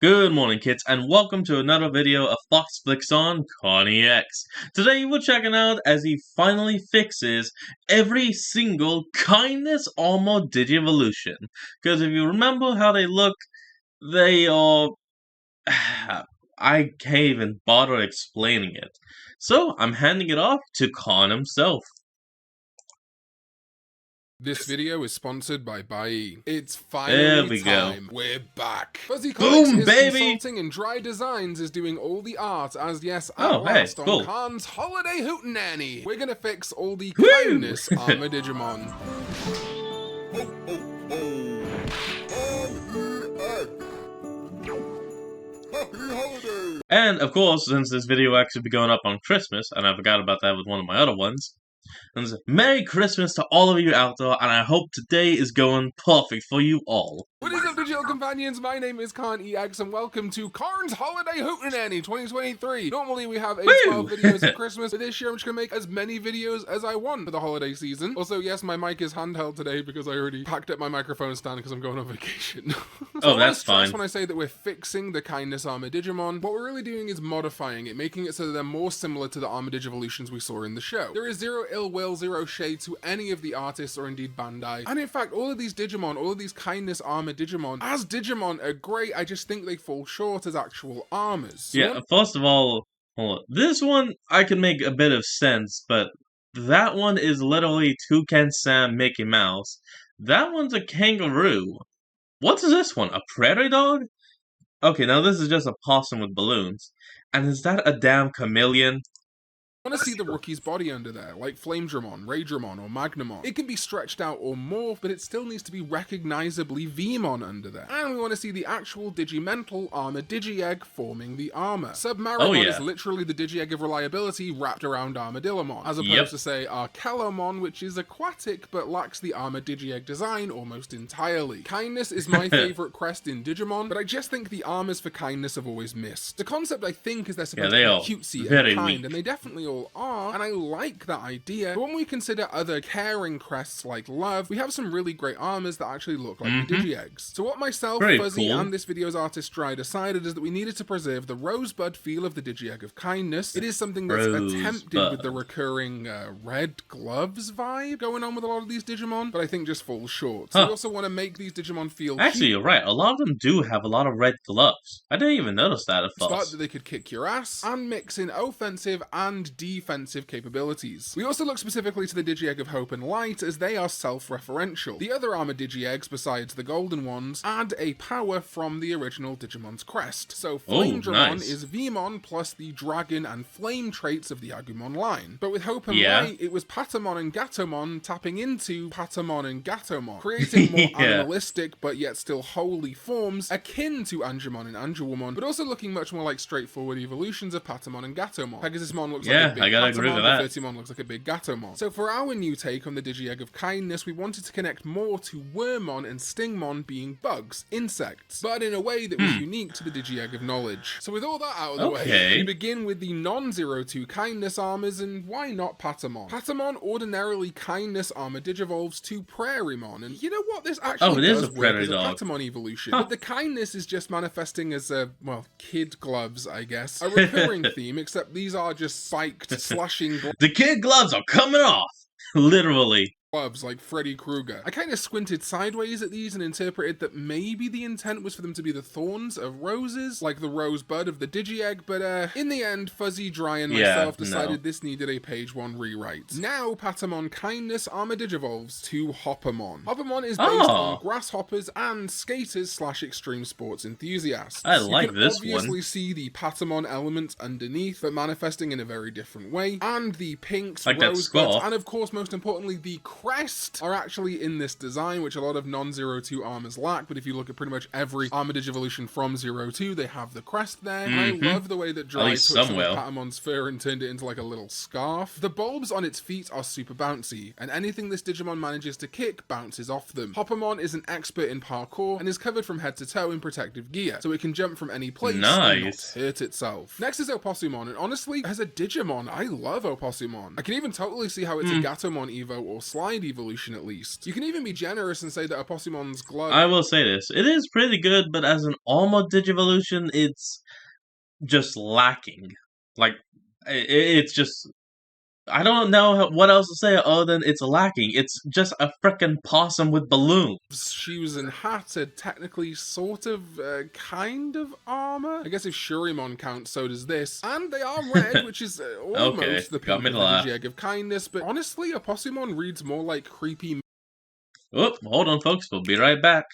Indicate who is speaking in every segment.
Speaker 1: Good morning, kids, and welcome to another video of Fox Flicks on Connie X. Today we're checking out as he finally fixes every single Kindness Armor Digivolution. Because if you remember how they look, they are... I can't even bother explaining it. So I'm handing it off to Khan himself.
Speaker 2: This video is sponsored by Bai. It's
Speaker 1: There
Speaker 2: finally
Speaker 1: we
Speaker 2: time.
Speaker 1: go.
Speaker 2: We're back. Fuzzy Comics
Speaker 1: Boom,
Speaker 2: is
Speaker 1: baby!
Speaker 2: consulting, and Dry Designs is doing all the art as, yes, at
Speaker 1: Oh, hey,
Speaker 2: last
Speaker 1: cool.
Speaker 2: on Khan's Holiday Hootenanny. We're gonna fix all the
Speaker 1: Woo!
Speaker 2: Kindness Armor Digimon. Happy holidays!
Speaker 1: And, of course, since this video will actually be going up on Christmas, and I forgot about that with one of my other ones, and Merry Christmas to all of you out there, and I hope today is going perfect for you all.
Speaker 2: What is up, digital companions? My name is Khan EX, and welcome to Karn's Holiday Hootenanny 2023. Normally we have 12 videos at Christmas, but this year I'm just gonna make as many videos as I want for the holiday season. Also, yes, my mic is handheld today because I already packed up my microphone stand because I'm going on vacation. So
Speaker 1: that's fine.
Speaker 2: When I say that we're fixing the Kindness Armor Digimon, what we're really doing is modifying it, making it so that they're more similar to the Armor Digivolutions we saw in the show. There is zero ill will, zero shade to any of the artists or indeed Bandai. And in fact, all of these Digimon, all of these Kindness Armor Digimon, as Digimon are great, I just think they fall short as actual armors. So
Speaker 1: Yeah, first of all, hold on. This one I can make a bit of sense, but that one is literally Toucan Sam Mickey Mouse. That one's a kangaroo. What's this one? A prairie dog? Okay, now this is just a possum with balloons. And is that a damn chameleon?
Speaker 2: I want to see the rookie's body under there, like Flamedramon, Raydramon, or Magnamon. It can be stretched out or morphed, but it still needs to be recognizably Vmon under there. And we want to see the actual Digimental Armor Digi-Egg forming the armor. Submarimon is literally the Digi-Egg of reliability wrapped around Armadillomon, as opposed to, say, Archelomon, which is aquatic but lacks the armor Digi-Egg design almost entirely. Kindness is my favorite crest in Digimon, but I just think the armors for Kindness have always missed. The concept, I think, is they're supposed to be cutesy and kind, and they definitely are, and I like that idea, but when we consider other caring crests like Love, we have some really great armors that actually look like the Digi-Eggs. So what myself, Fuzzy, and this video's artist Dry decided is that we needed to preserve the Rosebud feel of the Digi-Egg of Kindness. It is something that's attempted with the recurring red gloves vibe going on with a lot of these Digimon, but I think just falls short. So we also want to make these Digimon feel
Speaker 1: Actually, you're right. A lot of them do have a lot of red gloves. I didn't even notice that at first.
Speaker 2: Start that they could kick your ass, and mix in offensive and defensive capabilities. We also look specifically to the Digi-Egg of Hope and Light, as they are self-referential. The other armored Digi-Eggs, besides the golden ones, add a power from the original Digimon's crest. So Flamedramon is Vmon plus the dragon and flame traits of the Agumon line. But with Hope and Light, it was Patamon and Gatomon tapping into Patamon and Gatomon, creating more animalistic but yet still holy forms akin to Angemon and Angewomon, but also looking much more like straightforward evolutions of Patamon and Gatomon. Pegasusmon looks like a big Patamon, Fertimon looks like a big Gatomon. So for our new take on the Digi-Egg of Kindness, we wanted to connect more to Wormmon and Stingmon being bugs, insects, but in a way that was unique to the Digi-Egg of Knowledge. So with all that out of the way, we begin with the non-02 Kindness armors, and why not Patamon? Patamon ordinarily Kindness armor digivolves to Prairiemon, and you know what, this actually does work as a Patamon evolution, but the Kindness is just manifesting as a, well, kid gloves, I guess. A recurring theme, except these are just spiked, slashing
Speaker 1: the kid gloves are coming off! Literally.
Speaker 2: Gloves like Freddy Krueger. I kind of squinted sideways at these and interpreted that maybe the intent was for them to be the thorns of roses, like the rosebud of the Digi-Egg, but in the end, Fuzzy, Dry, and myself decided this needed a page 1 rewrite. Now, Patamon Kindness armor digivolves to Hoppermon. Hoppermon is based on grasshoppers and skaters slash extreme sports enthusiasts.
Speaker 1: I like this one.
Speaker 2: You can obviously see the Patamon elements underneath, but manifesting in a very different way, and the pinks,
Speaker 1: like
Speaker 2: rosebuds, and of course, most importantly, the crest are actually in this design, which a lot of non-02 armors lack, but if you look at pretty much every armor digivolution from 02, they have the crest there, and I love the way that Dry took some of Patamon's fur and turned it into like a little scarf. The bulbs on its feet are super bouncy, and anything this Digimon manages to kick bounces off them. Hoppermon is an expert in parkour, and is covered from head to toe in protective gear, so it can jump from any place and not hurt itself. Next is Opossumon, and honestly, as a Digimon, I love Opossumon. I can even totally see how it's a Gatomon Evo or Slash implied evolution at least. You can even be generous and say that Appossimon's glove...
Speaker 1: I will say this. It is pretty good, but as an Alma Digivolution, it's just lacking. Like, it's just... I don't know what else to say other than it's lacking. It's just a frickin' possum with balloons.
Speaker 2: Shoes and hat are technically sort of, kind of armor. I guess if Shurimon counts, so does this. And they are red, which is almost the pink of the Digi-Egg of Kindness, but honestly, Appossimon reads more like creepy...
Speaker 1: Oh, hold on folks, we'll be right back.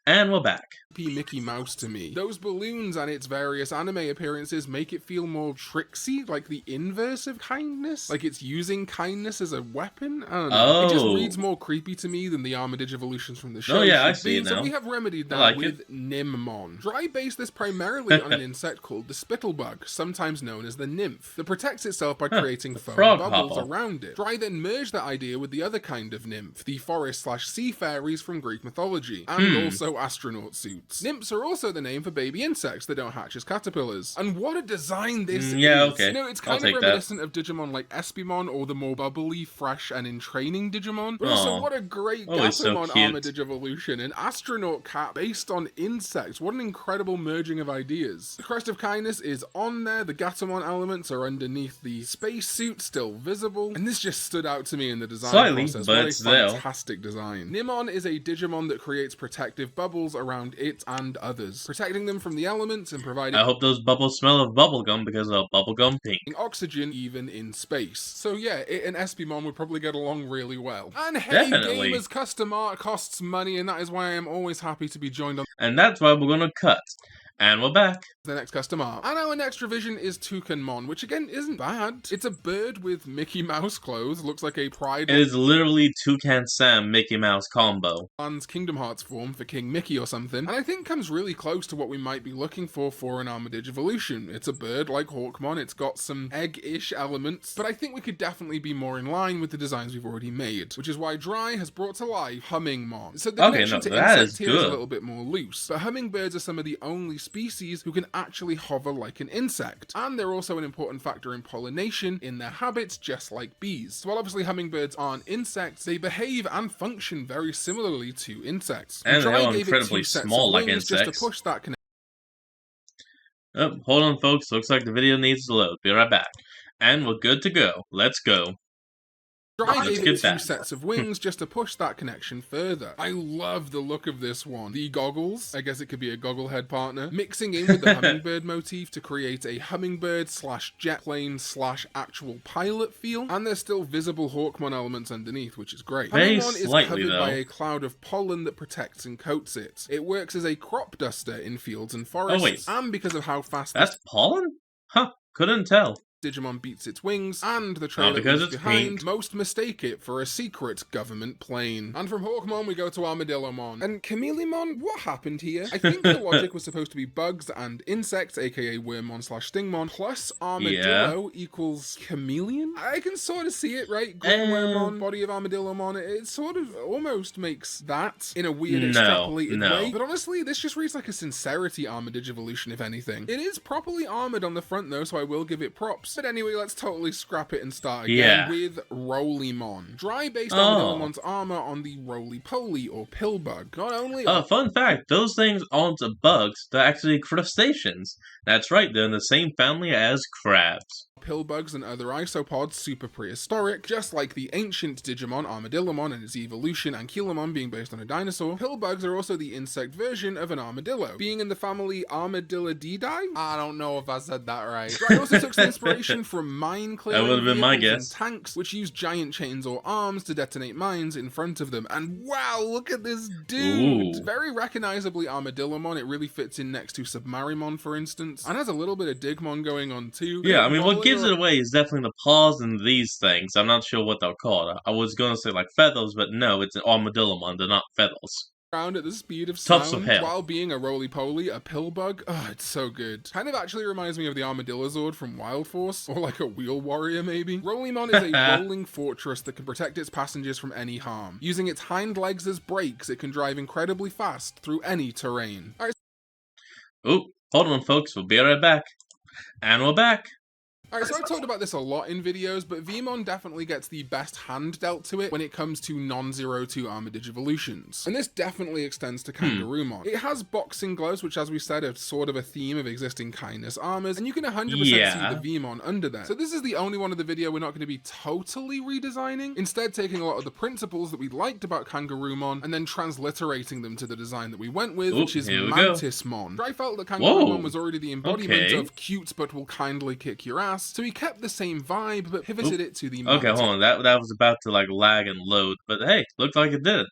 Speaker 1: And we're back.
Speaker 2: Mickey Mouse to me. Those balloons and its various anime appearances make it feel more tricksy, like the inverse of kindness. Like it's using kindness as a weapon. I don't know.
Speaker 1: Oh.
Speaker 2: It just reads more creepy to me than the armored evolutions from the show.
Speaker 1: Oh yeah, I see it now.
Speaker 2: So we have remedied that with Nimmon. Dry based this primarily on an insect called the spittlebug, sometimes known as the nymph, that protects itself by creating foam bubbles around it. Dry then merged that idea with the other kind of nymph, the forest/sea fairies from Greek mythology, and also astronaut suits. Nymphs are also the name for baby insects that don't hatch as caterpillars. And what a design this is!
Speaker 1: Okay.
Speaker 2: You know, it's kind of reminiscent of Digimon like Espimon or the more bubbly, fresh, and in training Digimon. But also, what a great Gatomon armor Digivolution, an astronaut cat based on insects. What an incredible merging of ideas. The Crest of Kindness is on there, the Gatomon elements are underneath the spacesuit, still visible, and this just stood out to me in the design process.
Speaker 1: But
Speaker 2: what a fantastic design. Nimmon is a Digimon that creates protective bubbles around it and others, protecting them from the elements and providing...
Speaker 1: I hope those bubbles smell of bubblegum because of bubblegum pink.
Speaker 2: Oxygen even in space. So yeah, it and Espimon would probably get along really well. And hey, gamers, custom art costs money, and that is why I am always happy to be joined on...
Speaker 1: And that's why we're gonna cut. And we're back.
Speaker 2: The next custom art. And our next revision is Toucanmon, which again isn't bad. It's a bird with Mickey Mouse clothes, looks like a Pride...
Speaker 1: It is literally Toucan Sam Mickey Mouse combo.
Speaker 2: Land's Kingdom Hearts form for King Mickey or something, and I think comes really close to what we might be looking for an Armored Digivolution. It's a bird like Hawkmon, it's got some egg-ish elements, but I think we could definitely be more in line with the designs we've already made, which is why Dry has brought to life Hummingmon. So the connection to insects here is a little bit more loose, but hummingbirds are some of the only species who can actually hover like an insect, and they're also an important factor in pollination in their habits, just like bees. So while obviously hummingbirds aren't insects, they behave and function very similarly to insects.
Speaker 1: And they're all incredibly small like insects.
Speaker 2: Just to push that
Speaker 1: Oh, hold on folks, looks like the video needs to load. Be right back. And we're good to go. Let's go.
Speaker 2: Dry gave it 2 sets of wings just to push that connection further. I love the look of this one. The goggles, I guess it could be a gogglehead partner, mixing in with the hummingbird motif to create a hummingbird / jet plane / actual pilot feel, and there's still visible Hawkmon elements underneath, which is great. Hummingmon is covered by a cloud of pollen that protects and coats it. It works as a crop duster in fields and forests, and because of how fast...
Speaker 1: That's pollen? Huh, couldn't tell.
Speaker 2: Digimon beats its wings, and the trailer leaves behind,
Speaker 1: pink.
Speaker 2: Most mistake it for a secret government plane. And from Hawkmon we go to Armadillomon. And Chameleonmon, what happened here? I think the logic was supposed to be bugs and insects, aka Wormmon / Stingmon, plus Armadillo equals chameleon? I can sort of see it, right? Wormmon, body of Armadillomon, it sort of almost makes that in a weird extrapolated way. But honestly, this just reads like a sincerity armored Digivolution, if anything. It is properly armored on the front though, so I will give it props. But anyway, let's totally scrap it and start again with Rolymon. Dry based Armadillomon's armor on the roly-poly or pillbug. Not only...
Speaker 1: fun fact, those things aren't bugs, they're actually crustaceans. That's right, they're in the same family as crabs.
Speaker 2: Pillbugs and other isopods super prehistoric, just like the ancient Digimon Armadillomon and its evolution, Ankylomon being based on a dinosaur. Pillbugs are also the insect version of an armadillo, being in the family Armadillodidae. I don't know if I said that right. I also took some inspiration from mine clearing
Speaker 1: that would have been my guess.
Speaker 2: And tanks, which use giant chains or arms to detonate mines in front of them. And wow, look at this dude! Very recognizably Armadillomon. It really fits in next to Submarimon, for instance, and has a little bit of Digimon going on too.
Speaker 1: Yeah, I mean, what gives it away is definitely the paws and these things. I'm not sure what they're called. I was gonna say like feathers, but no, it's an Armadillomon. They're not feathers.
Speaker 2: Around at the speed of sound while being a roly-poly, a pillbug. Oh, it's so good. Kind of actually reminds me of the Armadillozord from Wild Force, or like a wheel warrior maybe. Rolymon is a rolling fortress that can protect its passengers from any harm. Using its hind legs as brakes, it can drive incredibly fast through any terrain.
Speaker 1: Oh, hold on folks, we'll be right back. And we're back.
Speaker 2: Alright, so I've talked about this a lot in videos, but Vmon definitely gets the best hand dealt to it when it comes to non-Zero 2 armor Digivolutions. And this definitely extends to Kangaroomon. It has boxing gloves, which as we said are sort of a theme of existing kindness armors, and you can 100% see the Vmon under there. So this is the only one of the video we're not going to be totally redesigning, instead taking a lot of the principles that we liked about Kangaroomon and then transliterating them to the design that we went with, which is Mantismon. I felt that Kangaroomon was already the embodiment of cute but will kindly kick your ass, so he kept the same vibe, but pivoted it to the
Speaker 1: Okay, hold on. That was about to like lag and load, but hey, looked like it didn't.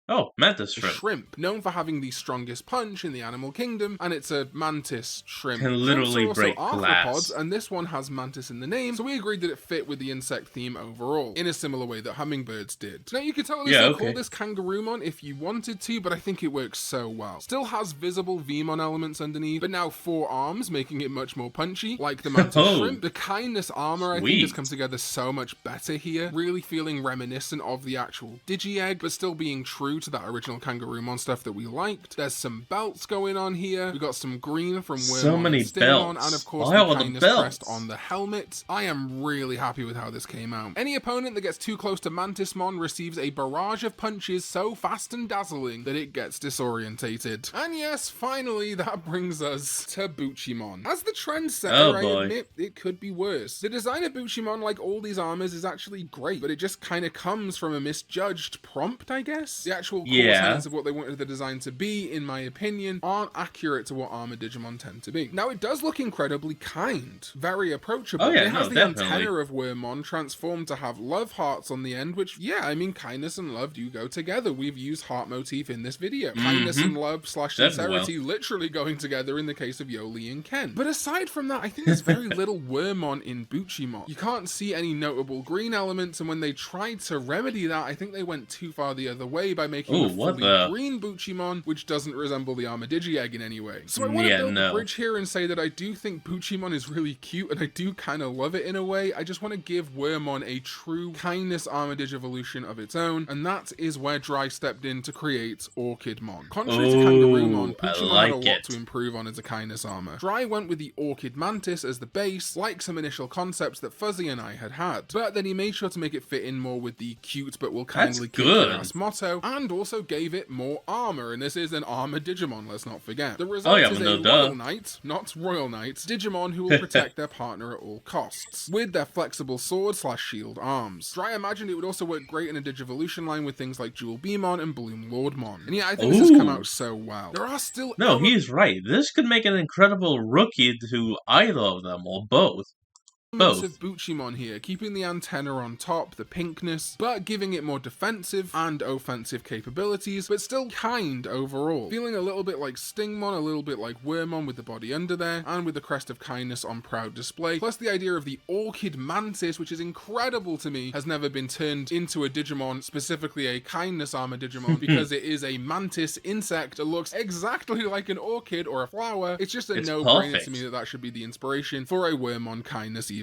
Speaker 1: Oh, mantis shrimp.
Speaker 2: Shrimp, known for having the strongest punch in the animal kingdom, and it's a mantis shrimp.
Speaker 1: Can literally break glass.
Speaker 2: And this one has mantis in the name, so we agreed that it fit with the insect theme overall, in a similar way that hummingbirds did. Now you could totally call this Kangaroomon if you wanted to, but I think it works so well. Still has visible Vmon elements underneath, but now 4 arms, making it much more punchy, like the mantis shrimp. The kindness armor I think has come together so much better here, really feeling reminiscent of the actual Digi-Egg, but still being true to that original Kangaroomon stuff that we liked. There's some belts going on here. We got some green from Wormmon and Stingmon, and of course the kindness crest on the helmet. I am really happy with how this came out. Any opponent that gets too close to Mantismon receives a barrage of punches so fast and dazzling that it gets disorientated. And yes, finally, that brings us to Buchimon. As the trendsetter, I admit it could be worse. The design of Buchimon, like all these armors, is actually great, but it just kind of comes from a misjudged prompt, I guess. The actual tenets of what they wanted the design to be, in my opinion, aren't accurate to what armor Digimon tend to be. Now, it does look incredibly kind, very approachable. It has the antenna of Wormmon transformed to have love hearts on the end, which, I mean, kindness and love do go together. We've used heart motif in this video. Kindness and love / sincerity literally going together in the case of Yoli and Ken. But aside from that, I think there's very little Wormmon in Buchimon. You can't see any notable green elements, and when they tried to remedy that, I think they went too far the other way by making a fully green Buchimon, which doesn't resemble the armor Digi-Egg in any way. So I want to build the bridge here and say that I do think Buchimon is really cute, and I do kind of love it in a way. I just want to give Wormmon a true kindness armor Digivolution of its own, and that is where Dry stepped in to create Orchidmon. Contrary to Kangaroomon, Buchimon had a lot to improve on as a kindness armor. Dry went with the Orchid Mantis as the base, like some initial concepts that Fuzzy and I had, but then he made sure to make it fit in more with the cute but will kindly kick your ass motto, and also gave it more armor, and this is an armored Digimon, let's not forget. The result is a Royal Knight, not Royal Knight, Digimon who will protect their partner at all costs, with their flexible sword / shield arms. Dry imagined it would also work great in a Digivolution line with things like Jewel Beamon and Bloom Lordmon. And I think this has come out so well. There are still
Speaker 1: he's right. This could make an incredible rookie to either of them, or both.
Speaker 2: Of Buchimon here, keeping the antenna on top, the pinkness, but giving it more defensive and offensive capabilities, but still kind overall. Feeling a little bit like Stingmon, a little bit like Wormmon with the body under there, and with the crest of kindness on proud display. Plus the idea of the Orchid Mantis, which is incredible to me, has never been turned into a Digimon, specifically a kindness armor Digimon, because it is a mantis insect that looks exactly like an orchid or a flower. It's just a no-brainer to me that should be the inspiration for a Wormmon kindness evolution.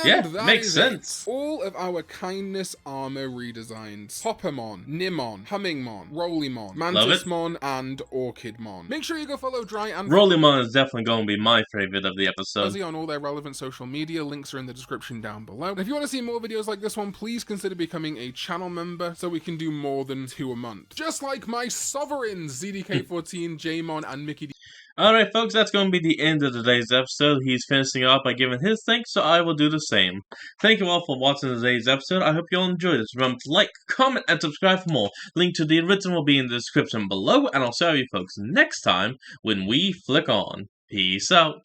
Speaker 2: And that makes sense. All of our kindness armor redesigns. Hoppermon, Nimon, Hummingmon, Rollimon, Mantismon, and Orchidmon. Make sure you go follow Dry and
Speaker 1: Rollimon is definitely going to be my favorite of the episode.
Speaker 2: On all their relevant social media, links are in the description down below. And if you want to see more videos like this one, please consider becoming a channel member so we can do more than 2 a month. Just like my sovereigns, ZDK14, Jmon, and Mickey D.
Speaker 1: Alright folks, that's going to be the end of today's episode. He's finishing up by giving his thanks, so I will do the same. Thank you all for watching today's episode. I hope you all enjoyed it. Remember to like, comment, and subscribe for more. Link to the original will be in the description below, and I'll show you folks next time when we flick on. Peace out.